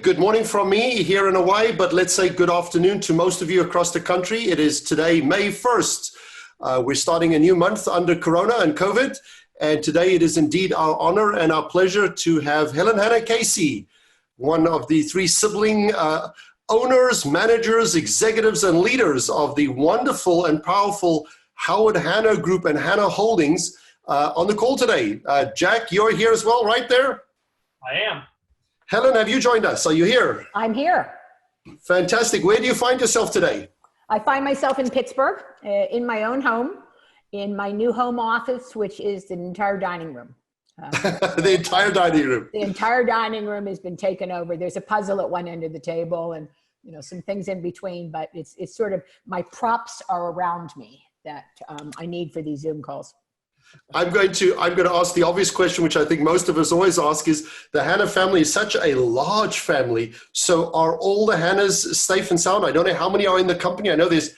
Good morning from me here in Hawaii, but let's say good afternoon to most of you across the country. It is today, May 1st. We're starting a new month under Corona and COVID, and today it is indeed our honor and our pleasure to have Helen Hanna Casey, one of the three sibling owners, managers, executives, and leaders of the wonderful and powerful Howard Hanna Group and Hanna Holdings on the call today. Jack, you're here as well, right there? I am. Helen, have you joined us? Are you here? I'm here. Fantastic. Where do you find yourself today? I find myself in Pittsburgh, in my own home, in my new home office, which is the entire dining room. The entire dining room. The entire dining room has been taken over. There's a puzzle at one end of the table and some things in between, but it's sort of, my props are around me that I need for these Zoom calls. I'm going to ask the obvious question, which I think most of us always ask, is the Hanna family is such a large family. So are all the Hannas safe and sound? I don't know how many are in the company. I know there's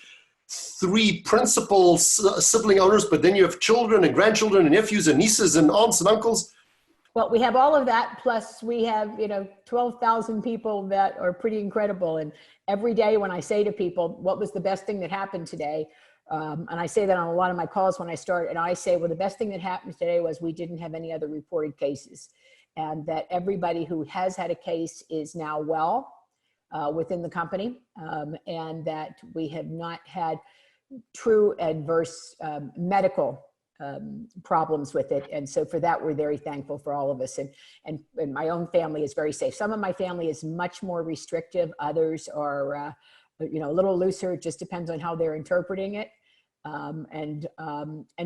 three principal sibling owners, but then you have children and grandchildren and nephews and nieces and aunts and uncles. Well, we have all of that. Plus we have, 12,000 people that are pretty incredible. And every day when I say to people, what was the best thing that happened today? And I say that on a lot of my calls when I start, and I say, well, the best thing that happened today was we didn't have any other reported cases, and that everybody who has had a case is now well within the company, and that we have not had true adverse medical problems with it. And so for that, we're very thankful for all of us. And my own family is very safe. Some of my family is much more restrictive. Others are, a little looser. It just depends on how they're interpreting it. And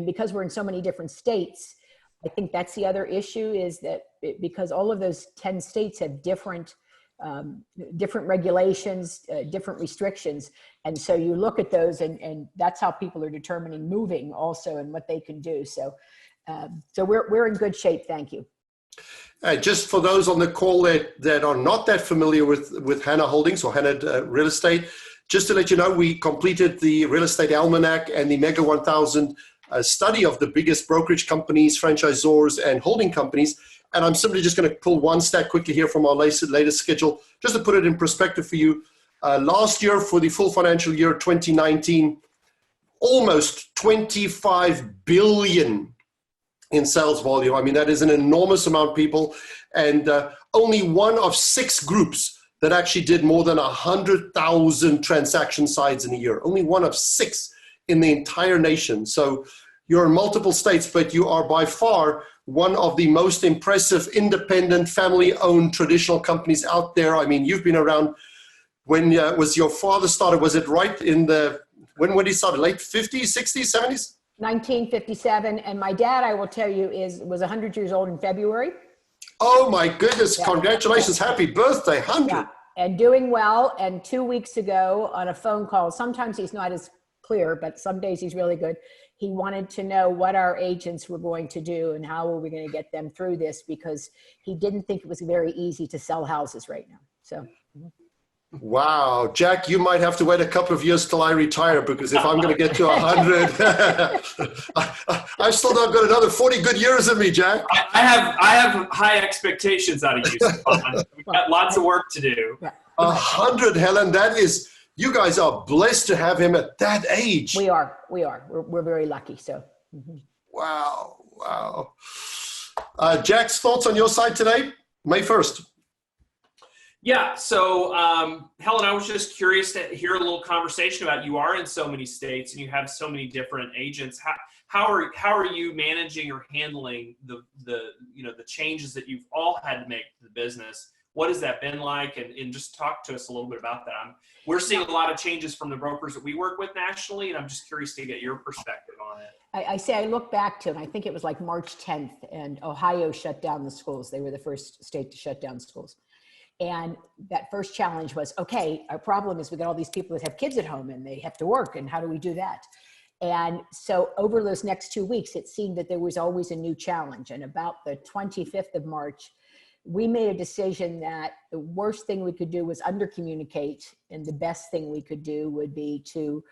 because we're in so many different states, I think that's the other issue, is that because all of those 10 states have different regulations, different restrictions. And so you look at those and that's how people are determining moving also and what they can do. So, so we're in good shape. Thank you. Just for those on the call that are not that familiar with Hanna Holdings or Hanna Real Estate, just to let you know, we completed the Real Estate Almanac and the Mega 1000 study of the biggest brokerage companies, franchisors, and holding companies. And I'm simply just going to pull one stat quickly here from our latest schedule, just to put it in perspective for you. Last year, for the full financial year 2019, almost 25 billion in sales volume. I mean, that is an enormous amount of people, and only one of 6 groups that actually did more than 100,000 transaction sides in a year. Only one of 6 in the entire nation. So you're in multiple states, but you are by far one of the most impressive independent family-owned traditional companies out there. I mean, you've been around. When was your father started? Was it right in when he started? Late 50s, 60s, 70s? 1957, and my dad, I will tell you, was 100 years old in February. Oh my goodness, yeah. Congratulations, happy birthday, 100. Yeah. And doing well, and 2 weeks ago on a phone call, sometimes he's not as clear, but some days he's really good. He wanted to know what our agents were going to do and how were we going to get them through this, because he didn't think it was very easy to sell houses right now, so. Wow, Jack, you might have to wait a couple of years till I retire, because if I'm going to get to 100, I've still not got another 40 good years in me, Jack. I have high expectations out of you, Stefan. We've got lots of work to do. 100, Helen, that is, you guys are blessed to have him at that age. We are. We're very lucky, so. Wow. Jack's thoughts on your side today, May 1st. Yeah, so Helen, I was just curious to hear a little conversation about, you are in so many states and you have so many different agents. How are you managing or handling the changes that you've all had to make to the business? What has that been like? And just talk to us a little bit about that. We're seeing a lot of changes from the brokers that we work with nationally, and I'm just curious to get your perspective on it. I look back to, and I think it was like March 10th, and Ohio shut down the schools. They were the first state to shut down schools. And that first challenge was, okay, our problem is we got all these people that have kids at home and they have to work, and how do we do that? And so over those next 2 weeks, it seemed that there was always a new challenge. And about the 25th of March, we made a decision that the worst thing we could do was under-communicate, and the best thing we could do would be to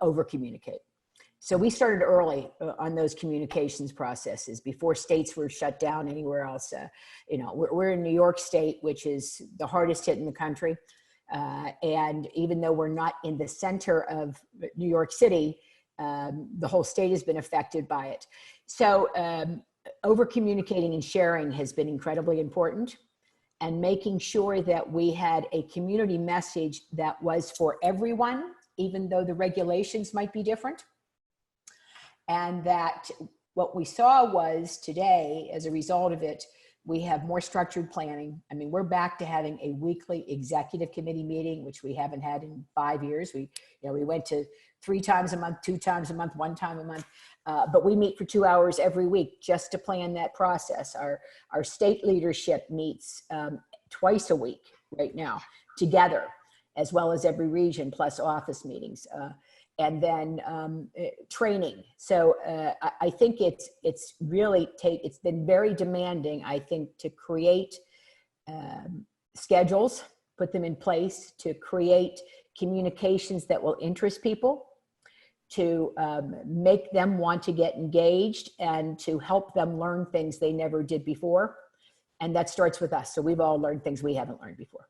over-communicate. So we started early on those communications processes before states were shut down anywhere else. We're in New York State, which is the hardest hit in the country. And even though we're not in the center of New York City, the whole state has been affected by it. So over communicating and sharing has been incredibly important, and making sure that we had a community message that was for everyone, even though the regulations might be different. And that what we saw was today, as a result of it, we have more structured planning. I mean, we're back to having a weekly executive committee meeting, which we haven't had in 5 years. We went to 3 times a month, 2 times a month, 1 time a month, but we meet for 2 hours every week just to plan that process. Our state leadership meets twice a week right now together, as well as every region plus office meetings. And then training. So I think it's been very demanding, I think, to create schedules, put them in place, to create communications that will interest people, to make them want to get engaged, and to help them learn things they never did before. And that starts with us. So we've all learned things we haven't learned before.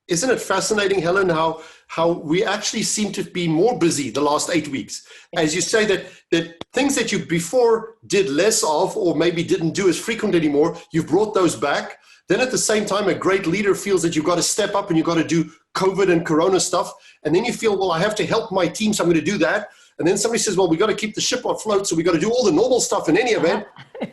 Isn't it fascinating, Helen, how we actually seem to be more busy the last 8 weeks? As you say, that things that you before did less of, or maybe didn't do as frequent anymore, you've brought those back. Then at the same time, a great leader feels that you've got to step up and you've got to do COVID and Corona stuff. And then you feel, well, I have to help my team, so I'm going to do that. And then somebody says, well, we got to keep the ship afloat, so we got to do all the normal stuff in any event.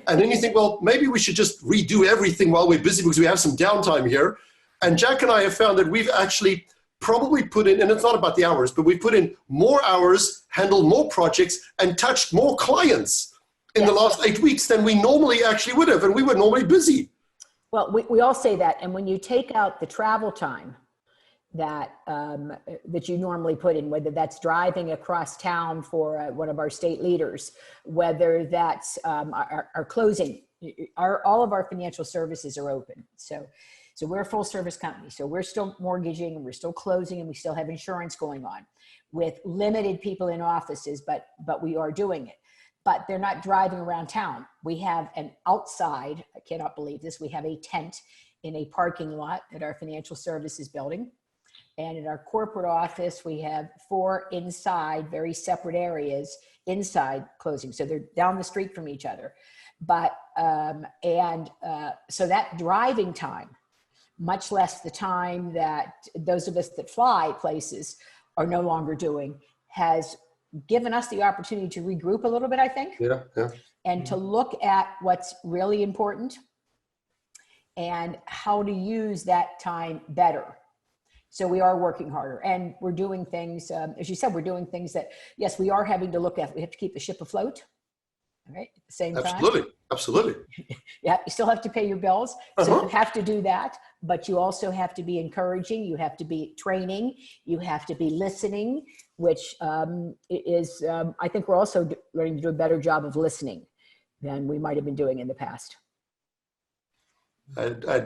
And then you think, well, maybe we should just redo everything while we're busy because we have some downtime here. And Jack and I have found that we've actually probably put in, and it's not about the hours, but we've put in more hours, handled more projects, and touched more clients in the last 8 weeks than we normally actually would have. And we were normally busy. Well, we all say that. And when you take out the travel time that you normally put in, whether that's driving across town for one of our state leaders, whether that's our closing, all of our financial services are open. So we're a full service company. So we're still mortgaging, and we're still closing, and we still have insurance going on with limited people in offices, but we are doing it. But they're not driving around town. We have an outside, I cannot believe this, we have a tent in a parking lot at our financial services building. And in our corporate office, we have 4 inside, very separate areas, inside closing. So they're down the street from each other. But, so that driving time, much less the time that those of us that fly places are no longer doing, has given us the opportunity to regroup a little bit, I think. Yeah. And to look at what's really important and how to use that time better. So we are working harder, and we're doing things, as you said, we're doing things that, yes, we are having to look at. We have to keep the ship afloat. All right, at the same time. Absolutely. Yeah, you still have to pay your bills. So you have to do that, but you also have to be encouraging. You have to be training. You have to be listening, which is, I think we're also learning to do a better job of listening than we might have been doing in the past.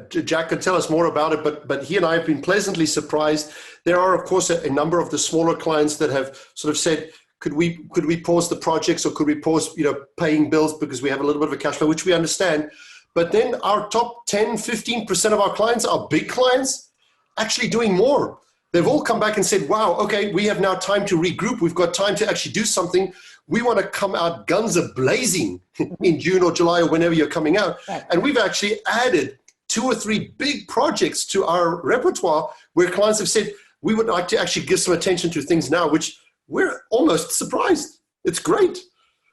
Jack could tell us more about it, but he and I have been pleasantly surprised. There are, of course, a number of the smaller clients that have sort of said, could we pause the projects, or could we pause, paying bills because we have a little bit of a cash flow, which we understand. But then our top 10, 15% of our clients, our big clients, actually doing more. They've all come back and said, wow, okay, we have now time to regroup. We've got time to actually do something. We want to come out guns a-blazing in June or July or whenever you're coming out. Right. And we've actually added 2 or 3 big projects to our repertoire where clients have said, we would like to actually give some attention to things now, which we're almost surprised. It's great.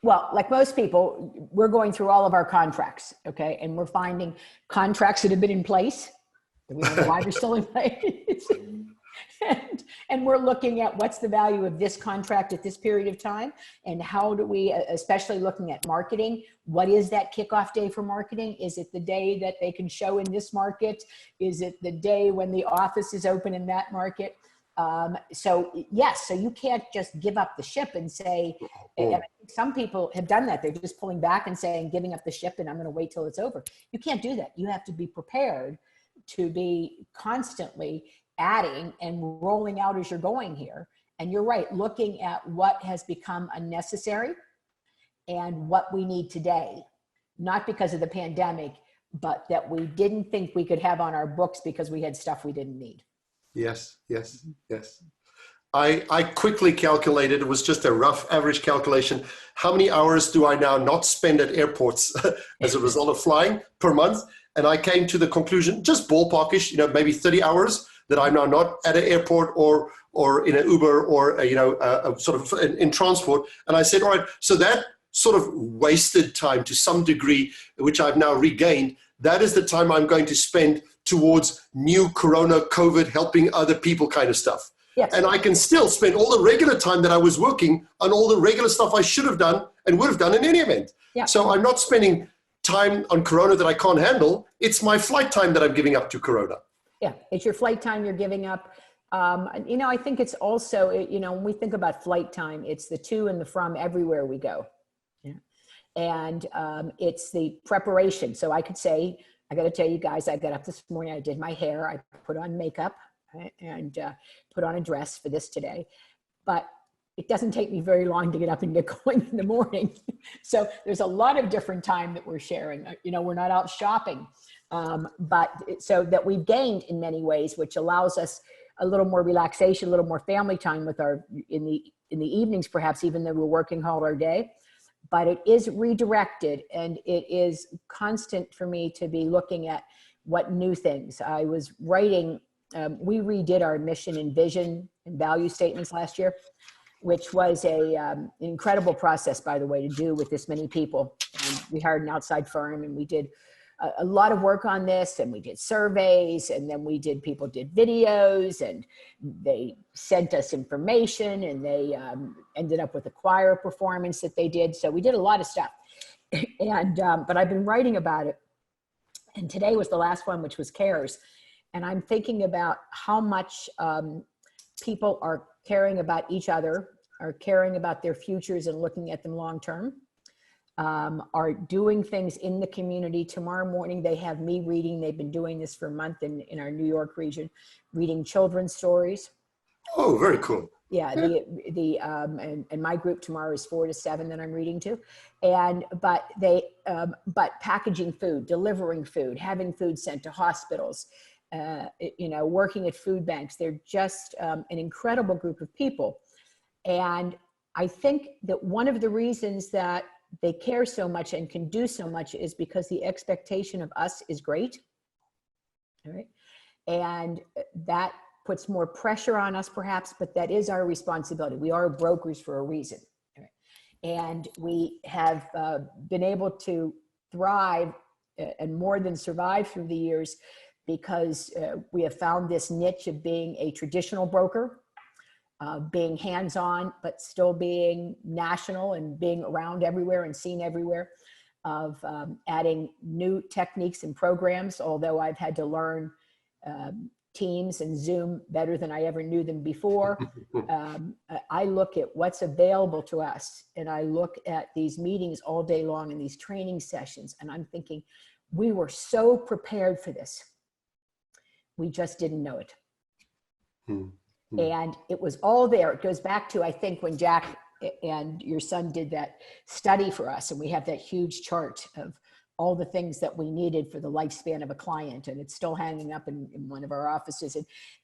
Well, like most people, we're going through all of our contracts, okay? And we're finding contracts that have been in place that we don't know why they're still in place. And we're looking at what's the value of this contract at this period of time, and how do we, especially looking at marketing, what is that kickoff day for marketing? Is it the day that they can show in this market? Is it the day when the office is open in that market? So yes, so you can't just give up the ship and say, and I think some people have done that. They're just pulling back and saying, giving up the ship and I'm going to wait till it's over. You can't do that. You have to be prepared to be constantly adding and rolling out as you're going here. And you're right, looking at what has become unnecessary and what we need today, not because of the pandemic, but that we didn't think we could have on our books because we had stuff we didn't need. Yes, yes, yes. I quickly calculated, it was just a rough average calculation. How many hours do I now not spend at airports as a result of flying per month? And I came to the conclusion, just ballparkish, maybe 30 hours that I'm now not at an airport or in an Uber or, sort of in transport. And I said, all right, so that sort of wasted time to some degree, which I've now regained, that is the time I'm going to spend towards new Corona, COVID, helping other people kind of stuff. Yes. And I can still spend all the regular time that I was working on all the regular stuff I should have done and would have done in any event. Yeah. So I'm not spending time on Corona that I can't handle. It's my flight time that I'm giving up to Corona. Yeah, it's your flight time you're giving up. I think it's also, when we think about flight time, it's the to and the from everywhere we go. Yeah. And it's the preparation. So I could say, I got to tell you guys, I got up this morning, I did my hair, I put on makeup, and put on a dress for this today, but it doesn't take me very long to get up and get going in the morning. So there's a lot of different time that we're sharing. We're not out shopping, but so that we've gained in many ways, which allows us a little more relaxation, a little more family time with in the evenings, perhaps, even though we're working hard our day. But it is redirected, and it is constant for me to be looking at what new things. I was writing. We redid our mission and vision and value statements last year, which was an incredible process, by the way, to do with this many people. And we hired an outside firm, and we did a lot of work on this, and we did surveys, and then people did videos, and they sent us information, and they ended up with a choir performance that they did. So we did a lot of stuff. And but I've been writing about it, and today was the last one, which was CARES. And I'm thinking about how much people are caring about each other, are caring about their futures and looking at them long term, are doing things in the community. Tomorrow morning, they have me reading. They've been doing this for a month in our New York region, reading children's stories. Oh, very cool. Yeah, and my group tomorrow is 4 to 7 that I'm reading to, but packaging food, delivering food, having food sent to hospitals. Working at food banks. They're just an incredible group of people. And I think that one of the reasons that they care so much and can do so much is because the expectation of us is great. All right. And that puts more pressure on us perhaps, but that is our responsibility. We are brokers for a reason. All right. And we have been able to thrive and more than survive through the years because we have found this niche of being a traditional broker, being hands-on, but still being national and being around everywhere and seen everywhere, of adding new techniques and programs, although I've had to learn Teams and Zoom better than I ever knew them before. I look at what's available to us, and I look at these meetings all day long and these training sessions, and I'm thinking, we were so prepared for this. We just didn't know it. And it was all there. It goes back to, I think, when Jack and your son did that study for us, and we have that huge chart of all the things that we needed for the lifespan of a client, and it's still hanging up in one of our offices.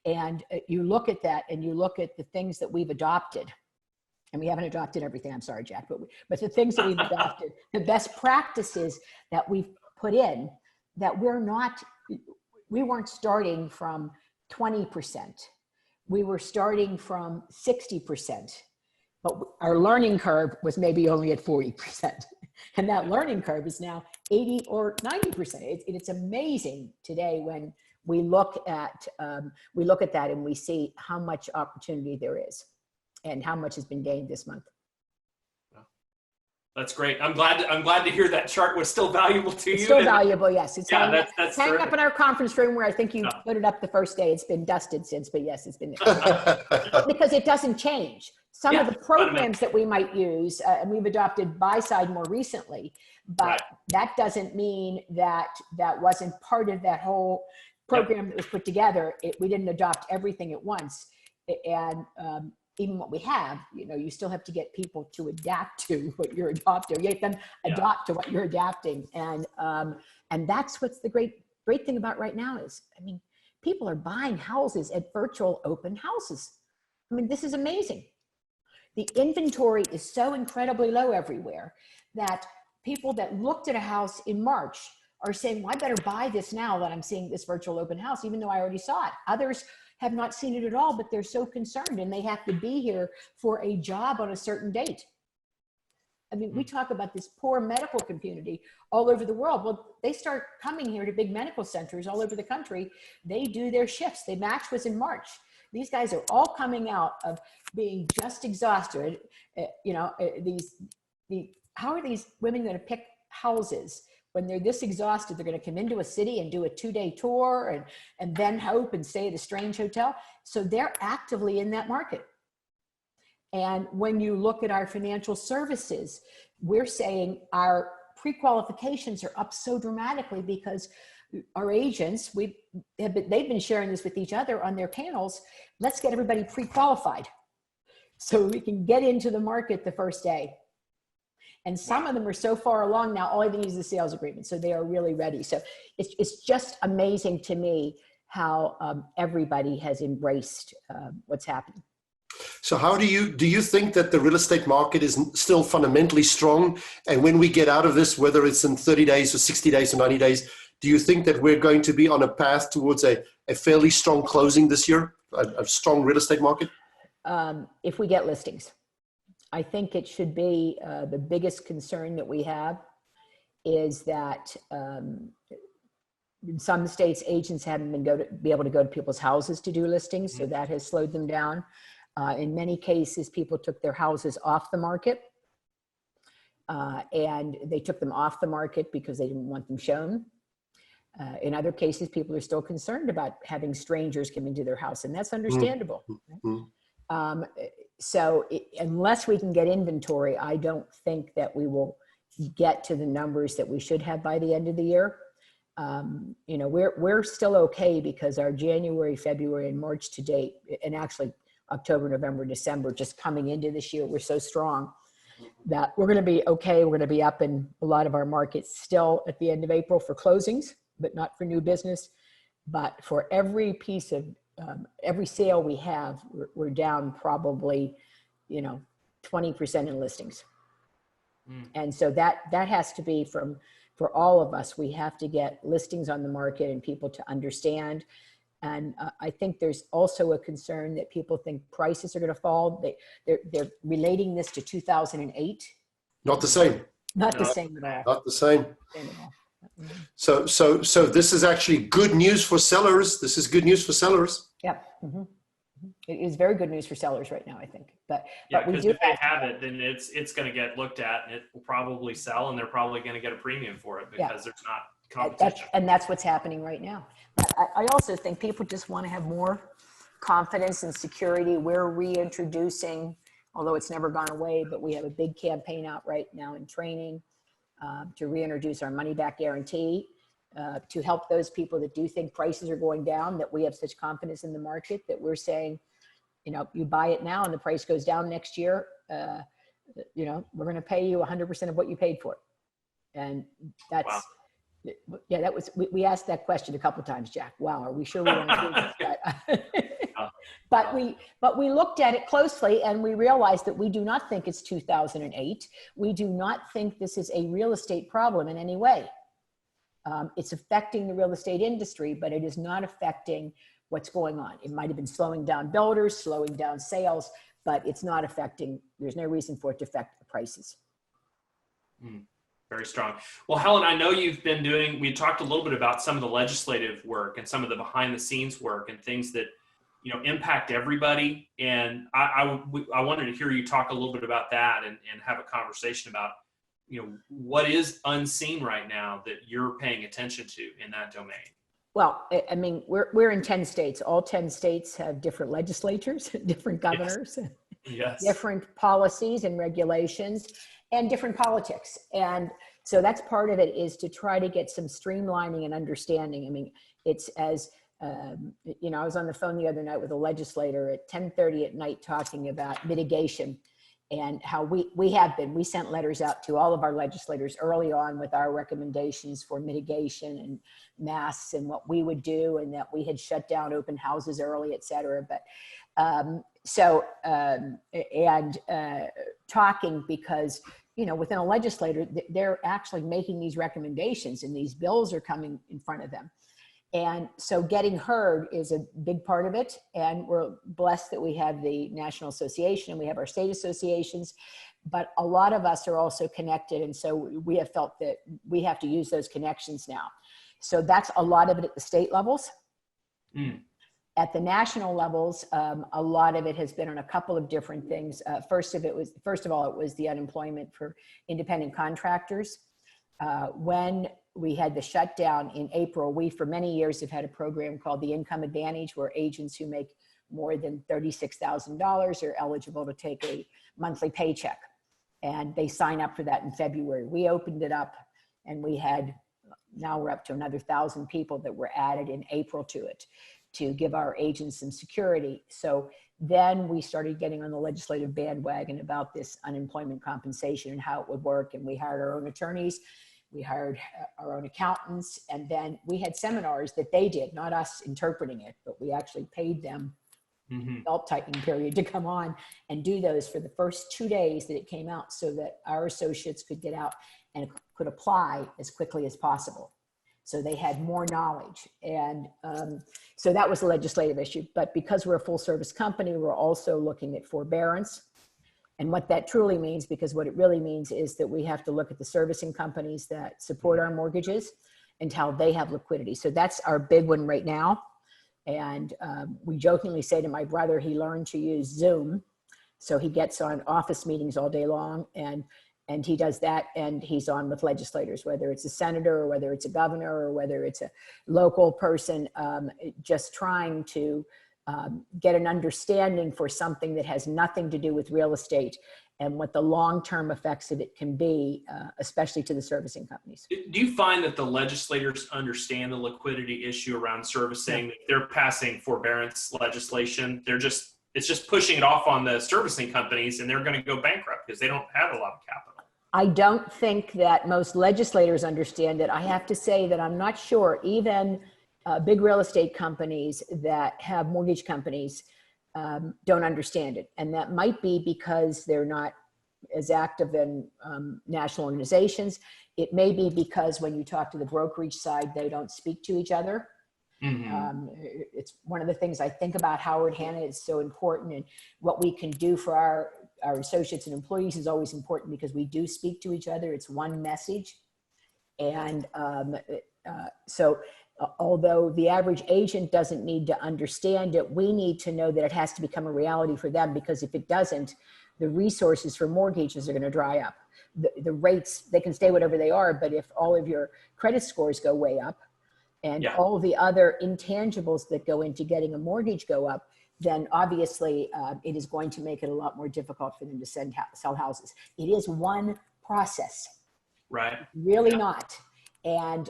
And you look at that, and you look at the things that we've adopted, and we haven't adopted everything, I'm sorry, Jack, but the things that we've adopted, the best practices that we've put in, that we weren't starting from 20%. We were starting from 60%, but our learning curve was maybe only at 40%. And that learning curve is now 80 or 90%. It's amazing today when we look at that and we see how much opportunity there is and how much has been gained this month. That's great. I'm glad to hear that chart was still valuable to you. It's still valuable, yes. It's hanging up in our conference room where I think you put it up the first day. It's been dusted since, but yes, it's been there. Because it doesn't change. Some of the programs that we might use, and we've adopted buy-side more recently, but that doesn't mean that wasn't part of that whole program that was put together. We didn't adopt everything at once. And even what we have, you still have to get people to adapt to what you're adopting. You have them adopt to what you're adapting. And that's what's the great thing about right now is, people are buying houses at virtual open houses. This is amazing. The inventory is so incredibly low everywhere that people that looked at a house in March are saying, well, I better buy this now that I'm seeing this virtual open house, even though I already saw it. Others have not seen it at all, but they're so concerned and they have to be here for a job on a certain date. We talk about this poor medical community all over the world. Well, they start coming here to big medical centers all over the country. They do their shifts. They match was in March. These guys are all coming out of being just exhausted. How are these women going to pick houses when they're this exhausted? They're going to come into a city and do a 2-day tour and then hope and stay at a strange hotel. So they're actively in that market. And when you look at our financial services, we're saying our pre-qualifications are up so dramatically because our agents, they've been sharing this with each other on their panels. Let's get everybody pre-qualified so we can get into the market the first day. And some of them are so far along now, all they need is a sales agreement. So they are really ready. So it's just amazing to me how everybody has embraced what's happening. So how do you think that the real estate market is still fundamentally strong? And when we get out of this, whether it's in 30 days or 60 days or 90 days, do you think that we're going to be on a path towards a fairly strong closing this year, a strong real estate market? If we get listings. I think it should be the biggest concern that we have is that in some states, agents haven't been able to go to people's houses to do listings. So that has slowed them down. In many cases, people took their houses off the market and they took them off the market because they didn't want them shown. In other cases, people are still concerned about having strangers come into their house, and that's understandable. So unless we can get inventory, I don't think that we will get to the numbers that we should have by the end of the year. We're still okay because our January, February, and March to date, and actually October, November, December, just coming into this year, we're so strong that we're going to be okay. We're going to be up in a lot of our markets still at the end of April for closings, but not for new business. But for every piece of every sale we have, we're down probably, 20% in listings. And so that has to be for all of us. We have to get listings on the market and people to understand. And I think there's also a concern that people think prices are going to fall. They're relating this to 2008. Not the same. Not the same at all. Not the same. So this is actually good news for sellers. This is good news for sellers. Yeah. It is very good news for sellers right now, I think. But we do if they have it, then it's going to get looked at and it will probably sell, and they're probably going to get a premium for it because there's not competition. And that's what's happening right now. But I also think people just want to have more confidence and security. We're reintroducing, although it's never gone away, but we have a big campaign out right now in training to reintroduce our money back guarantee. To help those people that do think prices are going down, that we have such confidence in the market that we're saying, you buy it now and the price goes down next year, we're going to pay you 100% of what you paid for it. And that's, we asked that question a couple of times, Jack. Wow, are we sure we want to do that? But we looked at it closely and we realized that we do not think it's 2008. We do not think this is a real estate problem in any way. It's affecting the real estate industry, but it is not affecting what's going on. It might have been slowing down builders, slowing down sales, but it's not affecting, there's no reason for it to affect the prices. Very strong. Well, Helen, I know you've been we talked a little bit about some of the legislative work and some of the behind the scenes work and things that, impact everybody. And I wanted to hear you talk a little bit about that and have a conversation about what is unseen right now that you're paying attention to in that domain? Well, I mean, we're in 10 states. All 10 states have different legislatures, different governors, yes. different policies and regulations, and different politics. And so that's part of it, is to try to get some streamlining and understanding. I mean, it's as I was on the phone the other night with a legislator at 10:30 at night talking about mitigation and how we sent letters out to all of our legislators early on with our recommendations for mitigation and masks and what we would do, and that we had shut down open houses early, et cetera. But talking because, within a legislator, they're actually making these recommendations and these bills are coming in front of them. And so getting heard is a big part of it. And we're blessed that we have the National Association and we have our state associations, but a lot of us are also connected. And so we have felt that we have to use those connections now. So that's a lot of it at the state levels. At the national levels, a lot of it has been on a couple of different things. First of all, it was the unemployment for independent contractors. When we had the shutdown in April, we for many years have had a program called the Income Advantage, where agents who make more than $36,000 are eligible to take a monthly paycheck. And they sign up for that in February. We opened it up and now we're up to another 1,000 people that were added in April to it to give our agents some security. So then we started getting on the legislative bandwagon about this unemployment compensation and how it would work. And we hired our own attorneys. We hired our own accountants, and then we had seminars that they did, not us interpreting it, but we actually paid them belt tightening period to come on and do those for the first 2 days that it came out, so that our associates could get out and could apply as quickly as possible. So they had more knowledge. And so that was a legislative issue. But because we're a full service company, we're also looking at forbearance. And what that truly means, because what it really means is that we have to look at the servicing companies that support our mortgages and how they have liquidity. So that's our big one right now. And we jokingly say to my brother, he learned to use Zoom. So he gets on office meetings all day long, and he does that, and he's on with legislators, whether it's a senator or whether it's a governor or whether it's a local person, just trying to get an understanding for something that has nothing to do with real estate and what the long-term effects of it can be, especially to the servicing companies. Do you find that the legislators understand the liquidity issue around servicing? Yeah. They're passing forbearance legislation. It's just pushing it off on the servicing companies, and they're going to go bankrupt because they don't have a lot of capital. I don't think that most legislators understand it. I have to say that I'm not sure even big real estate companies that have mortgage companies don't understand it. And that might be because they're not as active in national organizations. It may be because when you talk to the brokerage side, they don't speak to each other. It's one of the things I think about Howard Hanna is so important, and what we can do for our associates and employees is always important because we do speak to each other. It's one message. And so although the average agent doesn't need to understand it, we need to know that it has to become a reality for them, because if it doesn't, the resources for mortgages are going to dry up. The rates, they can stay whatever they are, but if all of your credit scores go way up and all the other intangibles that go into getting a mortgage go up, then obviously it is going to make it a lot more difficult for them to sell houses. It is one process. Right. Really not. And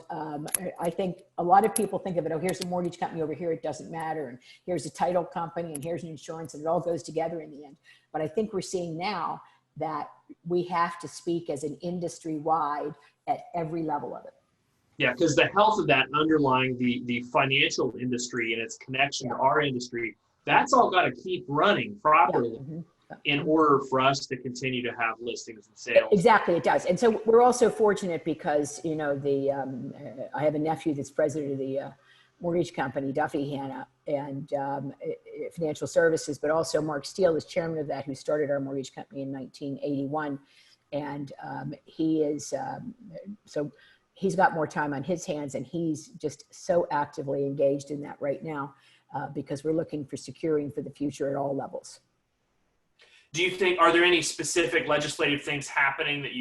I think a lot of people think of it, oh, here's a mortgage company over here, it doesn't matter. And here's a title company, and here's an insurance, and it all goes together in the end. But I think we're seeing now that we have to speak as an industry-wide at every level of it. Yeah, because the health of that underlying the financial industry and its connection to our industry, that's all got to keep running properly. In order for us to continue to have listings and sales. Exactly, it does. And so we're also fortunate because, I have a nephew that's president of the mortgage company, Duffy Hanna, and financial services, but also Mark Steele is chairman of that, who started our mortgage company in 1981. And he is, so he's got more time on his hands, and he's just so actively engaged in that right now because we're looking for securing for the future at all levels. Do you think, are there any specific legislative things happening that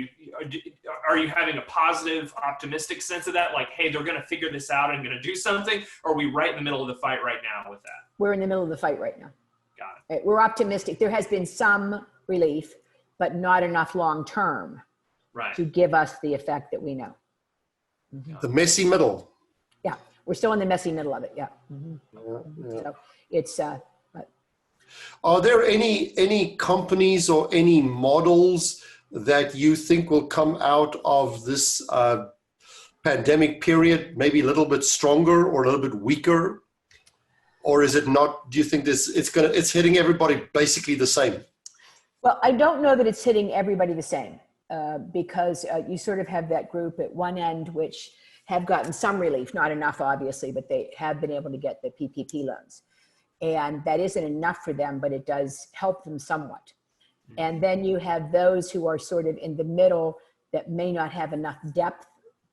are you having a positive, optimistic sense of that? Like, hey, they're going to figure this out and going to do something? Or are we right in the middle of the fight right now with that? We're in the middle of the fight right now. Got it. We're optimistic. There has been some relief, but not enough long-term to give us the effect that we know. The messy middle. Yeah. we're still in the messy middle of it. Yeah. So it's, are there any companies or any models that you think will come out of this pandemic period, maybe a little bit stronger or a little bit weaker? Or is it not, do you think it's hitting everybody basically the same? well, I don't know that it's hitting everybody the same because you sort of have that group at one end, which have gotten some relief, not enough, obviously, but they have been able to get the PPP loans. And that isn't enough for them, but it does help them somewhat. And then you have those who are sort of in the middle that may not have enough depth,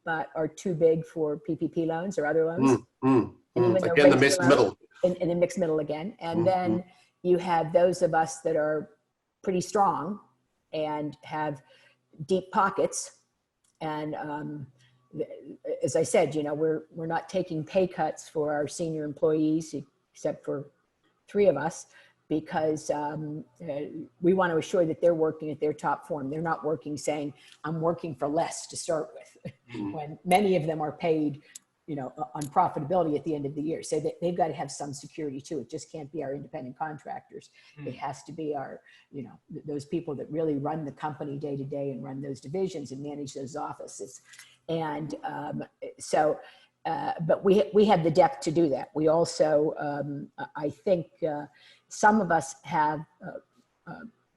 but are too big for PPP loans or other loans. Again, the mixed middle. In the mixed middle again. And then you have those of us that are pretty strong and have deep pockets. And as I said, you know, we're not taking pay cuts for our senior employees, except for 3 of us, because we want to assure that they're working at their top form. They're not working saying, I'm working for less to start with, when many of them are paid, you know, on profitability at the end of the year. So they've got to have some security too. It just can't be our independent contractors. It has to be our, you know, those people that really run the company day to day and run those divisions and manage those offices. And but we have the depth to do that. We also, I think some of us have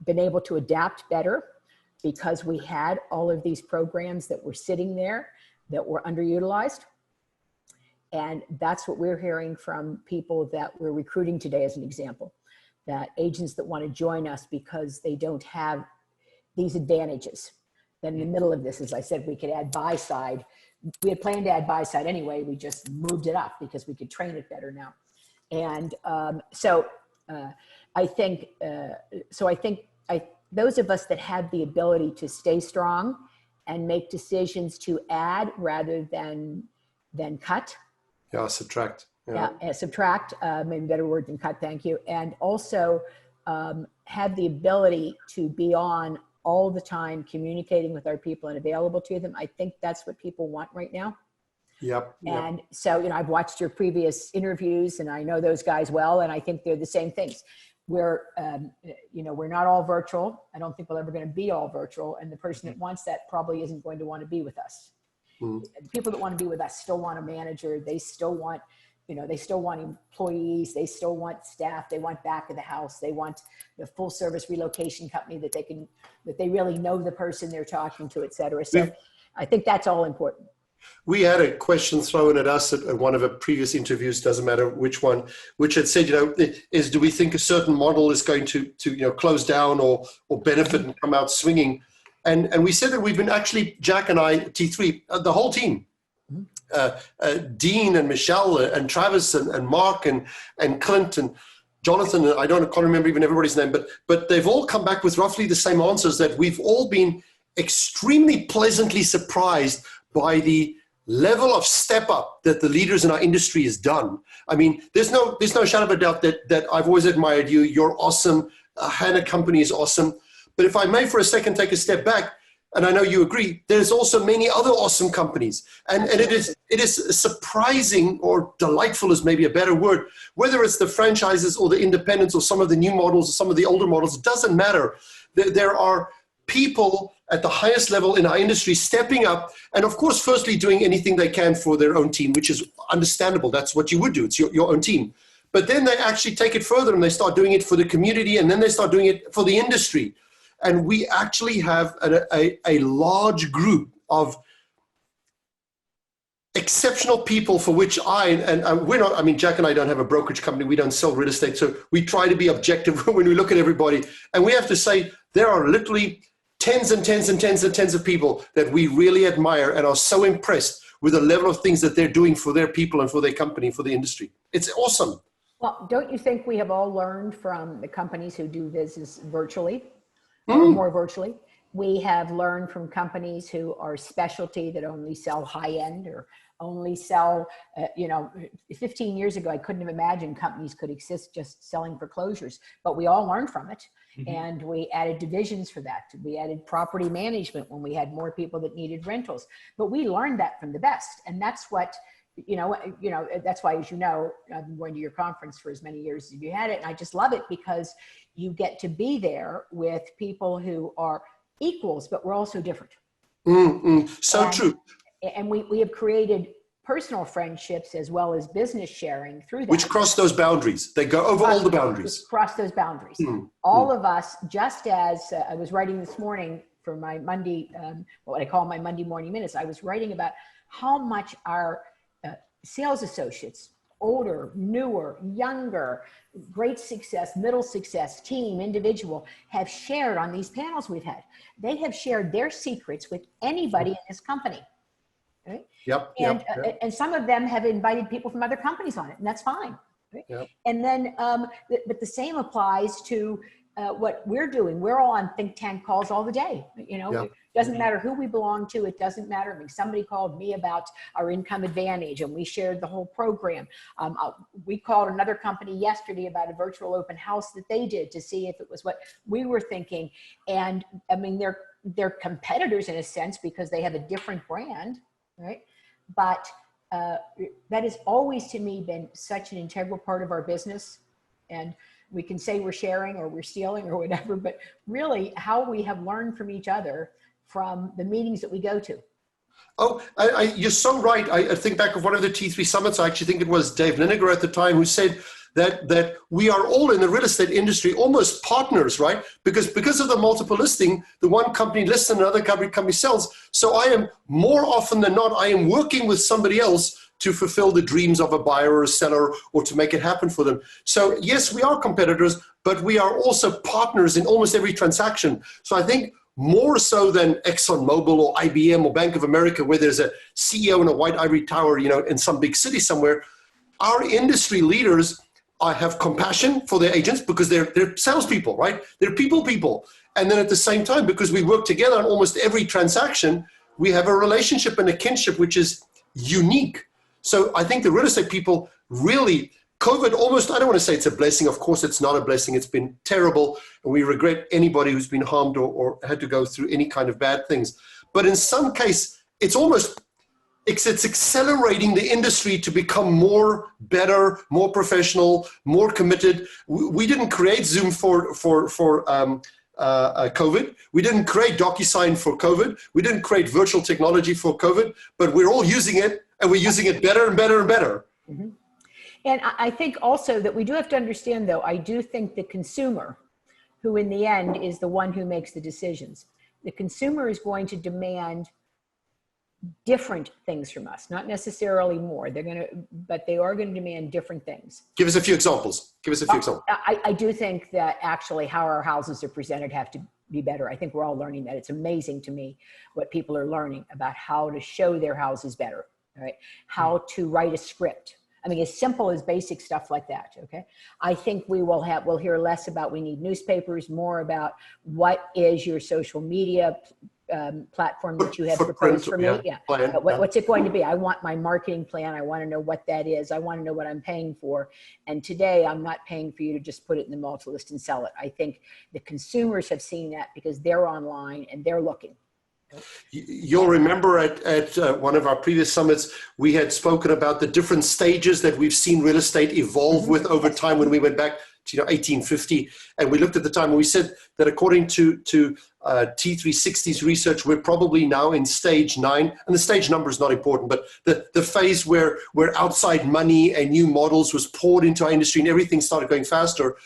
been able to adapt better because we had all of these programs that were sitting there that were underutilized. And that's what we're hearing from people that we're recruiting today, as an example, that agents that want to join us because they don't have these advantages. Then in the middle of this, as I said, we could add buy side. We had planned to add buy side anyway. We just moved it up because we could train it better now. And I think those of us that have the ability to stay strong and make decisions to add rather than cut. Yeah, subtract. Subtract, maybe a better word than cut, thank you. And also have the ability to be on all the time, communicating with our people and available to them. I think that's what people want right now. Yep. And so, you know, I've watched your previous interviews and I know those guys well, and I think they're the same things. We're, you know, we're not all virtual. I don't think we're ever going to be all virtual. And the person that wants that probably isn't going to want to be with us. The people that want to be with us still want a manager. They still want, you know, they still want employees. They still want staff. They want back of the house. They want the full service relocation company that they really know the person they're talking to, et cetera. So I think that's all important. We had a question thrown at us at one of our previous interviews, doesn't matter which one, which had said, you know, do we think a certain model is going to you know, close down or benefit and come out swinging? And we said that we've been actually, Jack and I, T3, the whole team, Dean and Michelle and Travis and Mark and Clint and Jonathan, I can't remember even everybody's name, but they've all come back with roughly the same answers, that we've all been extremely pleasantly surprised by the level of step up that the leaders in our industry has done. I mean, there's no shadow of a doubt that I've always admired you. You're awesome. Hanna Company is awesome. But if I may for a second take a step back, and I know you agree, there's also many other awesome companies. And it is surprising, or delightful is maybe a better word, whether it's the franchises or the independents or some of the new models or some of the older models, it doesn't matter. There are people at the highest level in our industry stepping up and, of course, firstly doing anything they can for their own team, which is understandable. That's what you would do. It's your own team. But then they actually take it further and they start doing it for the community, and then they start doing it for the industry. And we actually have a large group of exceptional people for which we're not, I mean, Jack and I don't have a brokerage company. We don't sell real estate. So we try to be objective when we look at everybody. And we have to say there are literally tens and tens and tens and tens of people that we really admire and are so impressed with the level of things that they're doing for their people and for their company, for the industry. It's awesome. Well, don't you think we have all learned from the companies who do business virtually? Or more virtually? We have learned from companies who are specialty that only sell high end or only sell, 15 years ago, I couldn't have imagined companies could exist just selling foreclosures, but we all learned from it. And we added divisions for that. We added property management when we had more people that needed rentals, but we learned that from the best. And that's what, that's why, as you know, I've been going to your conference for as many years as you had it. And I just love it because you get to be there with people who are equals, but we're also different. So true. And we have created personal friendships as well as business sharing through that. Which cross those boundaries. They go over all the boundaries. Cross those boundaries. All of us, just as I was writing this morning for my Monday, what I call my Monday morning minutes, I was writing about how much our sales associates, older, newer, younger, great success, middle success, team, individual, have shared on these panels we've had. They have shared their secrets with anybody in this company. Right? And some of them have invited people from other companies on it, and that's fine. Right? Yep. And then, but the same applies to what we're doing. We're all on think tank calls all the day. It doesn't matter who we belong to. It doesn't matter. I mean, somebody called me about our income advantage, and we shared the whole program. We called another company yesterday about a virtual open house that they did to see if it was what we were thinking. And I mean, they're competitors in a sense because they have a different brand. Right. But that has always to me been such an integral part of our business. And we can say we're sharing or we're stealing or whatever, but really how we have learned from each other from the meetings that we go to. Oh, you're so right. I think back of one of the T3 summits, I actually think it was Dave Linegar at the time who said that we are all in the real estate industry almost partners, right? Because of the multiple listing, the one company lists and another company sells. So I am more often than not, I am working with somebody else to fulfill the dreams of a buyer or a seller or to make it happen for them. So yes, we are competitors, but we are also partners in almost every transaction. So I think more so than ExxonMobil or IBM or Bank of America, where there's a CEO in a white ivory tower, in some big city somewhere, our industry leaders have compassion for their agents because they're salespeople, right? They're people. And then at the same time, because we work together on almost every transaction, we have a relationship and a kinship, which is unique. So I think the real estate people really, COVID almost, I don't want to say it's a blessing. Of course, it's not a blessing. It's been terrible. And we regret anybody who's been harmed or had to go through any kind of bad things. But in some case, it's accelerating the industry to become better, more professional, more committed. We didn't create Zoom for COVID. We didn't create DocuSign for COVID. We didn't create virtual technology for COVID, but we're all using it and we're using it better and better and better. Mm-hmm. And I think also that we do have to understand, though, I do think the consumer, who in the end is the one who makes the decisions, the consumer is going to demand different things from us, not necessarily more. But they are going to demand different things. Give us a few examples. I do think that actually how our houses are presented have to be better. I think we're all learning that. It's amazing to me what people are learning about how to show their houses better, right? How to write a script. I mean, as simple as basic stuff like that, okay? I think we'll hear less about, we need newspapers, more about what is your social media platform that you have proposed for me. What's it going to be? I want my marketing plan. I want to know what that is. I want to know what I'm paying for. And today I'm not paying for you to just put it in the multi-list and sell it. I think the consumers have seen that because they're online and they're looking. You'll remember at one of our previous summits, we had spoken about the different stages that we've seen real estate evolve with over time when we went back to 1850. And we looked at the time and we said that according to T360's research, we're probably now in stage 9. And the stage number is not important, but the phase where outside money and new models was poured into our industry and everything started going faster.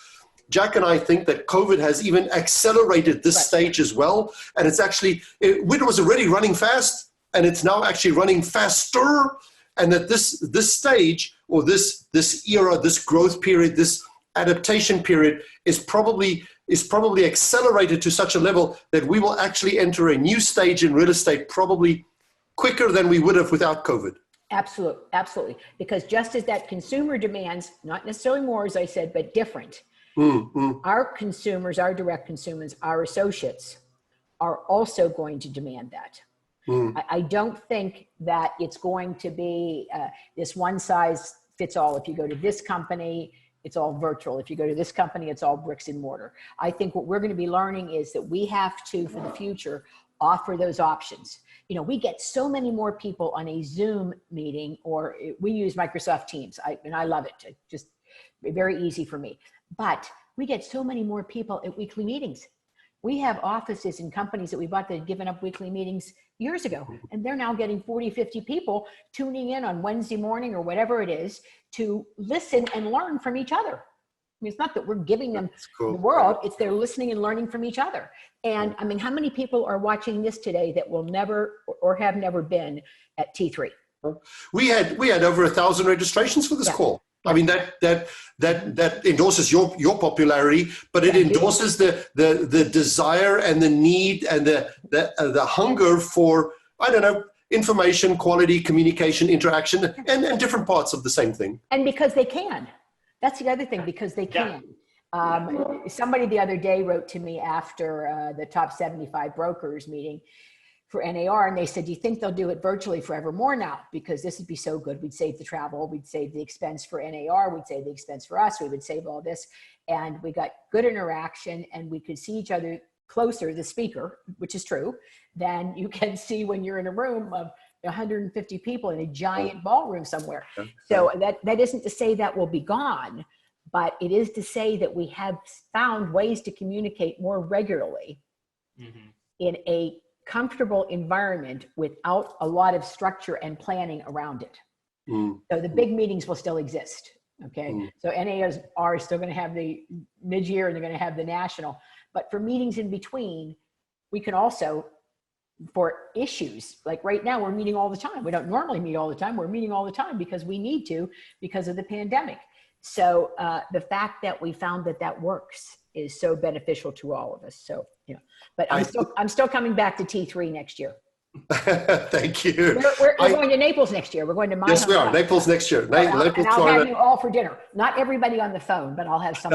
Jack and I think that COVID has even accelerated this stage as well. And it's actually, it was already running fast and it's now actually running faster. And that this stage or this era, this growth period, this adaptation period is probably accelerated to such a level that we will actually enter a new stage in real estate probably quicker than we would have without COVID. Absolutely. Because just as that consumer demands, not necessarily more, as I said, but different. Our consumers, our direct consumers, our associates are also going to demand that. I don't think that it's going to be this one size fits all. If you go to this company, it's all virtual. If you go to this company, it's all bricks and mortar. I think what we're going to be learning is that we have to, for the future, offer those options. You know, we get so many more people on a Zoom meeting, or we use Microsoft Teams, and I love it. It's just very easy for me. But we get so many more people at weekly meetings. We have offices and companies that we bought that had given up weekly meetings years ago, and they're now getting 40, 50 people tuning in on Wednesday morning or whatever it is to listen and learn from each other. I mean, it's not that we're giving them the world, it's they're listening and learning from each other. And I mean, how many people are watching this today that will never or have never been at T3? We had over 1,000 registrations for this call. I mean, that endorses your popularity, but it endorses the desire and the need and the hunger for, I don't know, information, quality, communication, interaction, and different parts of the same thing. And because they can. That's the other thing, because they can. Somebody the other day wrote to me after the top 75 brokers meeting for NAR, and they said, do you think they'll do it virtually forevermore now? Because this would be so good. We'd save the travel, we'd save the expense for NAR, we'd save the expense for us, we would save all this. And we got good interaction, and we could see each other closer, the speaker, which is true, than you can see when you're in a room of 150 people in a giant ballroom somewhere. So that isn't to say that will be gone, but it is to say that we have found ways to communicate more regularly in a comfortable environment without a lot of structure and planning around it. So the big meetings will still exist. Okay. So NARs are still going to have the mid-year, and they're going to have the national, but for meetings in between, we can also, for issues, like right now, we're meeting all the time. We don't normally meet all the time. We're meeting all the time because we need to, because of the pandemic. So the fact that we found that works is so beneficial to all of us. So, you know, but I'm still coming back to T3 next year. Thank you. We're going to Naples next year. We're going to my Yes, we are. Naples next year. Naples, and I'll have you all for dinner. Not everybody on the phone, but I'll have some.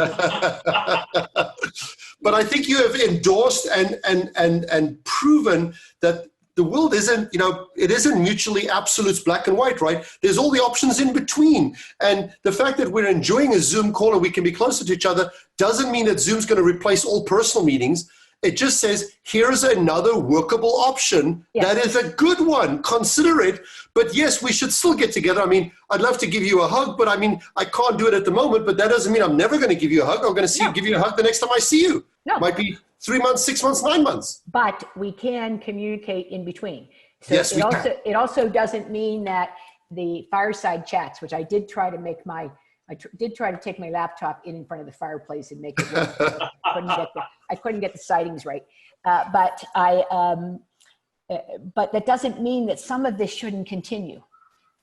But I think you have endorsed and proven that the world isn't, you know, it isn't mutually absolute black and white, right? There's all the options in between. And the fact that we're enjoying a Zoom call and we can be closer to each other doesn't mean that Zoom's going to replace all personal meetings. It just says, here's another workable option that is a good one. Consider it. But yes, we should still get together. I mean, I'd love to give you a hug, but I mean, I can't do it at the moment, but that doesn't mean I'm never going to give you a hug. I'm going to give you a hug the next time I see you. Might be 3 months, 6 months, 9 months. But we can communicate in between. So yes, it also doesn't mean that the fireside chats, which I did try to make I did try to take my laptop in front of the fireplace and make it work. I couldn't get the sightings right. But that doesn't mean that some of this shouldn't continue.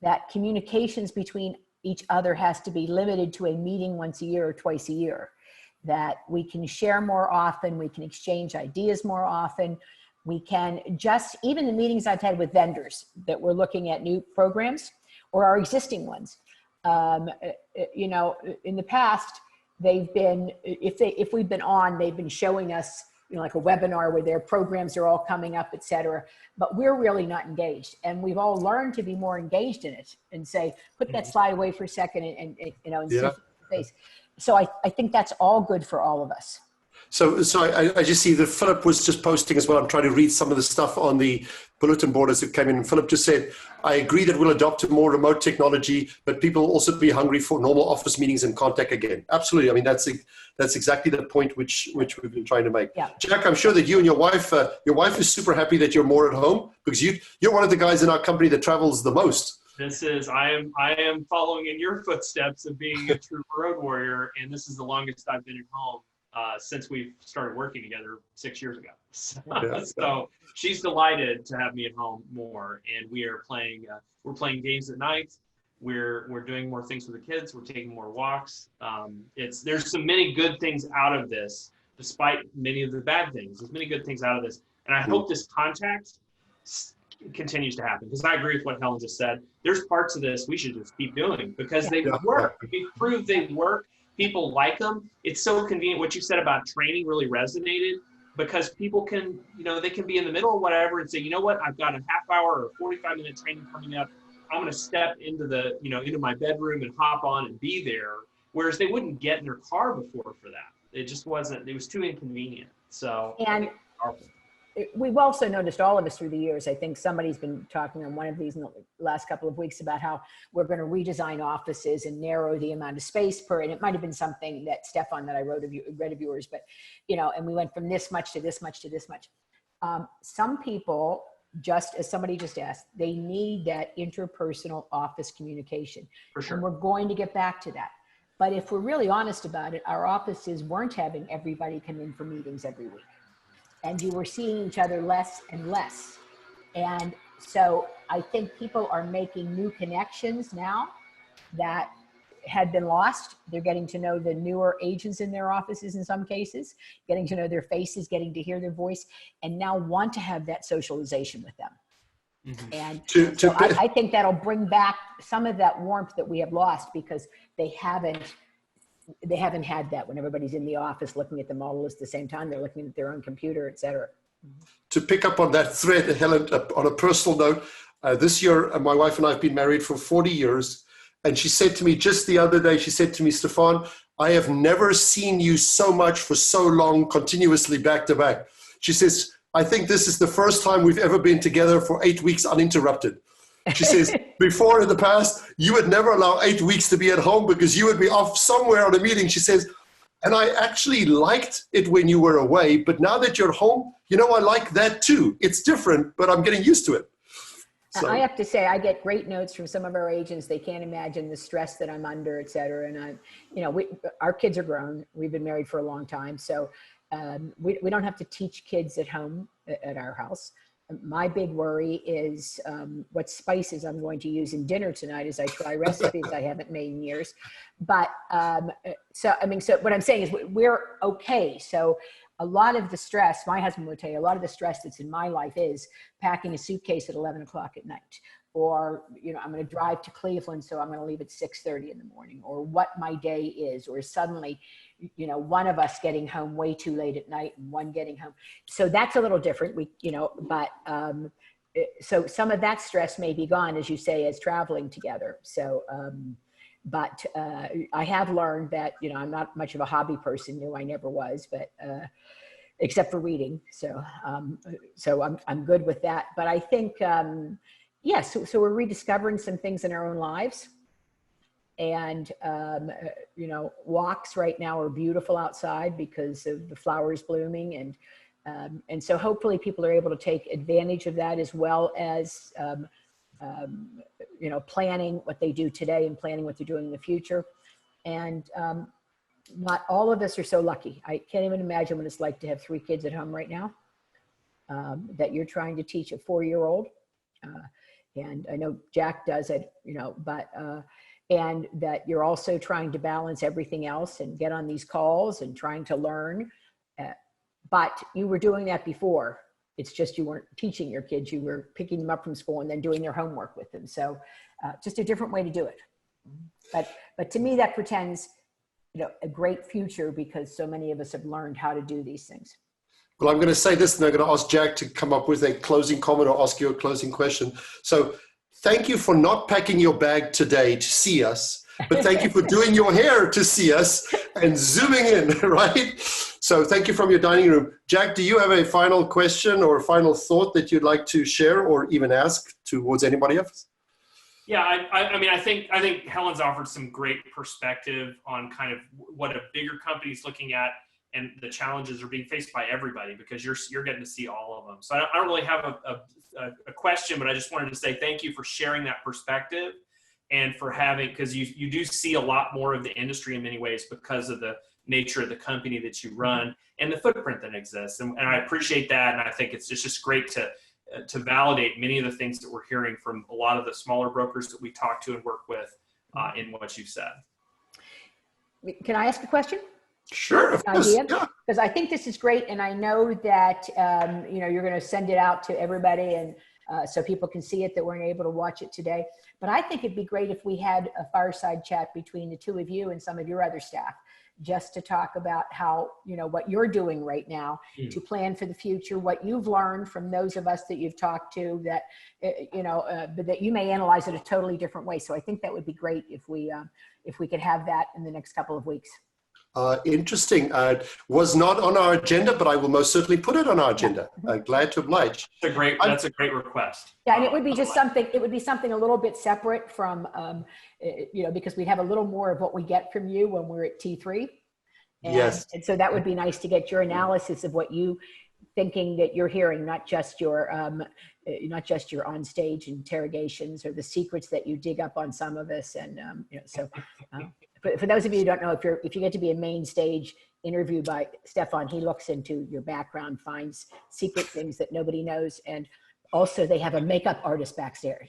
That communications between each other has to be limited to a meeting once a year or twice a year. That we can share more often, we can exchange ideas more often. We can even the meetings I've had with vendors that we're looking at new programs or our existing ones. You know, in the past, they've been, if we've been on, they've been showing us, you know, like a webinar where their programs are all coming up, et cetera, but we're really not engaged. And we've all learned to be more engaged in it and say, put that slide away for a second and you know, and see face. So I think that's all good for all of us. So I just see that Philip was just posting as well. I'm trying to read some of the stuff on the bulletin board as it came in. And Philip just said, I agree that we'll adopt a more remote technology, but people will also be hungry for normal office meetings and contact again. Absolutely. I mean, that's exactly the point which we've been trying to make. Yeah. Jack, I'm sure that you and your wife is super happy that you're more at home because you're one of the guys in our company that travels the most. I am following in your footsteps of being a true road warrior, and this is the longest I've been at home since we started working together 6 years ago. So she's delighted to have me at home more, and we're playing games at night. We're doing more things with the kids. We're taking more walks. There's so many good things out of this, despite many of the bad things. There's many good things out of this, and I hope this contact continues to happen, because I agree with what Helen just said. There's parts of this we should just keep doing because they work. We prove they work. People like them. It's so convenient. What you said about training really resonated, because people can, you know, they can be in the middle of whatever and say, you know what, I've got a half hour or 45-minute training coming up. I'm going to step into my bedroom and hop on and be there. Whereas they wouldn't get in their car before for that. It just wasn't, it was too inconvenient. So, and we've also noticed, all of us through the years, I think somebody's been talking on one of these in the last couple of weeks about how we're going to redesign offices and narrow the amount of space per, and it might have been something that Stefan, that I read of yours, but, you know, and we went from this much to this much to this much. Some people, just as somebody just asked, they need that interpersonal office communication. For sure. And we're going to get back to that. But if we're really honest about it, our offices weren't having everybody come in for meetings every week. And you were seeing each other less and less. And so I think people are making new connections now that had been lost. They're getting to know the newer agents in their offices in some cases, getting to know their faces, getting to hear their voice, and now want to have that socialization with them. Mm-hmm. And so I think that'll bring back some of that warmth that we have lost, because they haven't had that when everybody's in the office looking at them all at the same time. They're looking at their own computer, et cetera. To pick up on that thread, Helen, on a personal note, this year, my wife and I have been married for 40 years. And she said to me just the other day, she said to me, Stefan, I have never seen you so much for so long, continuously back to back. She says, I think this is the first time we've ever been together for 8 weeks uninterrupted. She says, before in the past, you would never allow 8 weeks to be at home because you would be off somewhere on a meeting. She says, and I actually liked it when you were away, but now that you're home, you know, I like that too. It's different, but I'm getting used to it. So. I have to say, I get great notes from some of our agents. They can't imagine the stress that I'm under, et cetera. And you know, our kids are grown. We've been married for a long time. So we don't have to teach kids at home at our house. My big worry is what spices I'm going to use in dinner tonight as I try recipes I haven't made in years. But so what I'm saying is we're okay. So a lot of the stress, my husband would tell you, a lot of the stress that's in my life is packing a suitcase at 11 o'clock at night, or, you know, I'm going to drive to Cleveland, so I'm going to leave at 6:30 in the morning, or what my day is, or suddenly, you know, one of us getting home way too late at night and one getting home. So that's a little different. But so some of that stress may be gone, as you say, as traveling together. So, but I have learned that, you know, I'm not much of a hobby person. I never was, but except for reading. So I'm good with that. But I think, yes, so we're rediscovering some things in our own lives. And, you know, walks right now are beautiful outside because of the flowers blooming. And so hopefully people are able to take advantage of that, as well as, you know, planning what they do today and planning what they're doing in the future. And not all of us are so lucky. I can't even imagine what it's like to have 3 kids at home right now that you're trying to teach a 4-year-old. And I know Jack does it, you know, but, and that you're also trying to balance everything else and get on these calls and trying to learn. But you were doing that before. It's just you weren't teaching your kids, you were picking them up from school and then doing their homework with them. So just a different way to do it. But to me, that portends, you know, a great future, because so many of us have learned how to do these things. Well, I'm going to say this, and I'm going to ask Jack to come up with a closing comment or ask you a closing question. So thank you for not packing your bag today to see us, but thank you for doing your hair to see us and zooming in, right? So thank you from your dining room. Jack, do you have a final question or a final thought that you'd like to share or even ask towards anybody else? Yeah, I mean, I think Helen's offered some great perspective on kind of what a bigger company is looking at, and the challenges are being faced by everybody, because you're getting to see all of them. So I don't really have a question, but I just wanted to say thank you for sharing that perspective, and for having, because you do see a lot more of the industry in many ways because of the nature of the company that you run and the footprint that exists. And I appreciate that. And I think it's just great to validate many of the things that we're hearing from a lot of the smaller brokers that we talk to and work with in what you've said. Can I ask a question? Sure, of course. Yeah. Because I think this is great, and I know that you know, you're going to send it out to everybody, and so people can see it that weren't able to watch it today. But I think it'd be great if we had a fireside chat between the two of you and some of your other staff, just to talk about how, you know, what you're doing right now to plan for the future, what you've learned from those of us that you've talked to, that, you know, but that you may analyze it a totally different way. So I think that would be great if we could have that in the next couple of weeks. Interesting. Was not on our agenda, but I will most certainly put it on our agenda. Glad to oblige. That's a great request. Yeah, and it would be just something, it would be something a little bit separate from, because we'd have a little more of what we get from you when we're at T3. Yes. And so that would be nice to get your analysis of what you thinking that you're hearing, not just your on-stage interrogations or the secrets that you dig up on some of us. And, for those of you who don't know, if you get to be a main stage interview by Stefan, he looks into your background, finds secret things that nobody knows. And also they have a makeup artist backstage.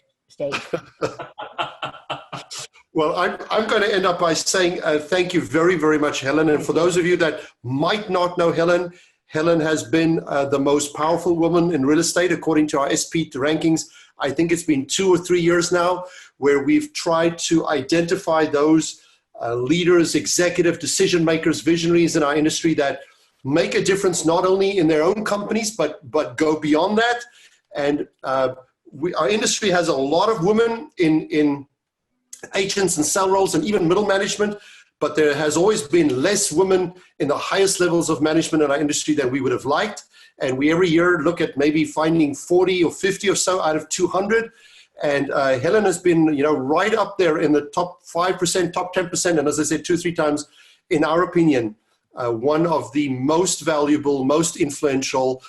Well, I'm going to end up by saying thank you very, very much, Helen. And for those of you that might not know Helen, Helen has been the most powerful woman in real estate, according to our SP rankings. I think it's been 2 or 3 years now where we've tried to identify those leaders, executive decision makers, visionaries in our industry that make a difference not only in their own companies, but go beyond that. And our industry has a lot of women in agents and sales roles and even middle management, but there has always been less women in the highest levels of management in our industry than we would have liked. And we every year look at maybe finding 40 or 50 or so out of 200. And Helen has been, right up there in the top 5%, top 10%. And as I said 2 or 3 times, in our opinion, one of the most valuable, most influential,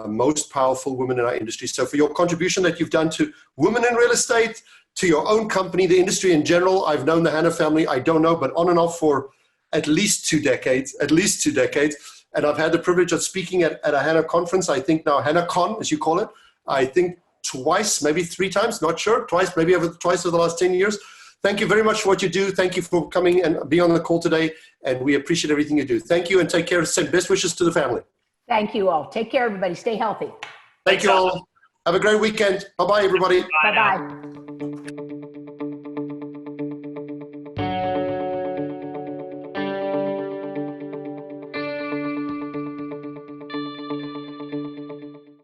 most powerful women in our industry. So for your contribution that you've done to women in real estate, to your own company, the industry in general, I've known the Hanna family, I don't know, but on and off for at least 2 decades. And I've had the privilege of speaking at a Hanna conference, I think now HannaCon, as you call it, I think twice, maybe 3 times, not sure, twice over the last 10 years. Thank you very much for what you do. Thank you for coming and being on the call today. And we appreciate everything you do. Thank you and take care. Send best wishes to the family. Thank you all. Take care, everybody. Stay healthy. Thank you all. Have a great weekend. Bye-bye, everybody. Bye-bye.